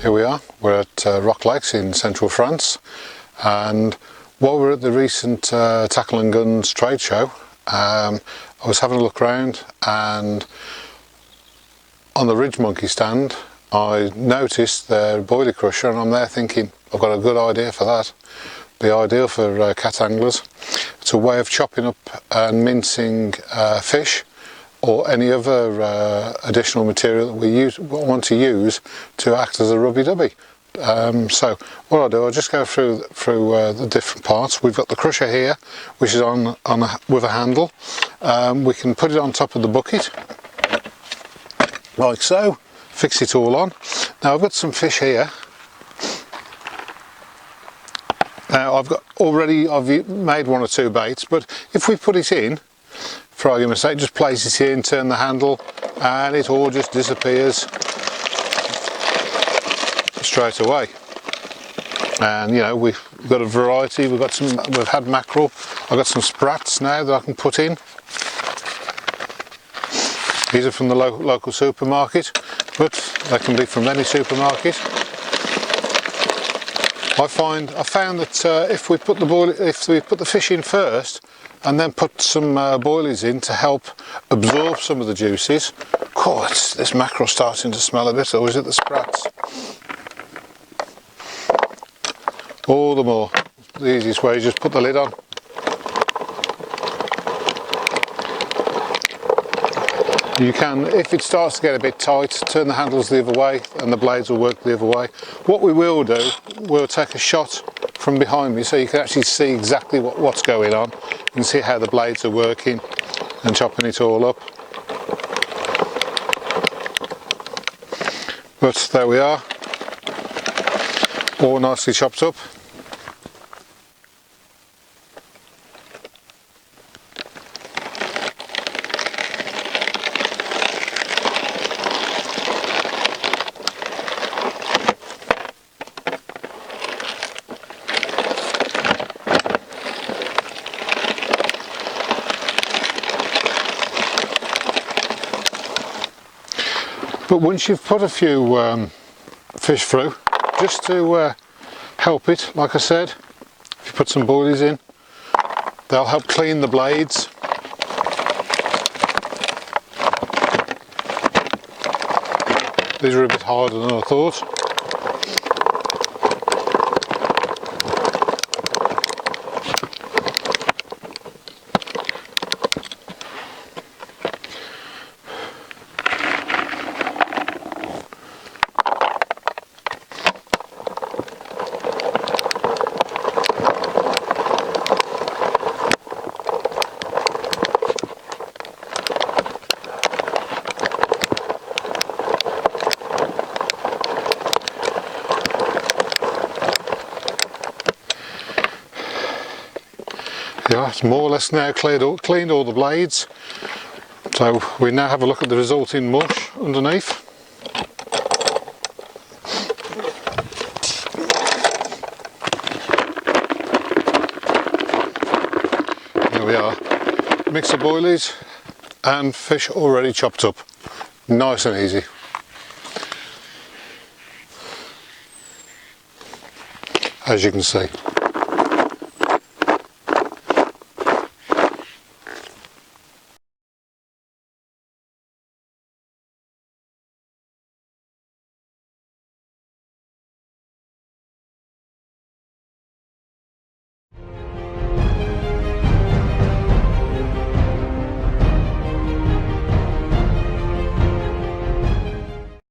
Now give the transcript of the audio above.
Here we are, we're at Rock Lakes in central France, and while we're at the recent Tackle and Guns trade show, I was having a look around, and on the Ridge Monkey stand I noticed their boilie crusher, and I'm there thinking I've got a good idea for that. Be ideal for cat anglers. It's a way of chopping up and mincing fish or any other additional material that we want to use to act as a rubby-dubby. So what I'll do, I'll just go through the different parts. We've got the crusher here, which is with a handle. We can put it on top of the bucket, like so. Fix it all on. Now I've got some fish here. Now I've made one or two baits, but if we put it in, for argument's sake, just place it in, turn the handle, and it all just disappears straight away. And you know, we've got a variety. We've had mackerel. I've got some sprats now that I can put in. These are from the local supermarket, but they can be from any supermarket. I found that if we put the fish in first and then put some boilies in to help absorb some of the juices. Oh, this mackerel starting to smell a bit, or is it the sprats? All the more. The easiest way is just put the lid on. You can, if it starts to get a bit tight, turn the handles the other way and the blades will work the other way. What we will do, we'll take a shot from behind me so you can actually see exactly what's going on. You can see how the blades are working and chopping it all up. But there we are, all nicely chopped up. But once you've put a few fish through, just to help it, like I said, if you put some boilies in, they'll help clean the blades. These are a bit harder than I thought. Yeah, it's more or less now cleaned all the blades, so we now have a look at the resulting mush underneath. There we are, mix of boilies and fish already chopped up, nice and easy. As you can see.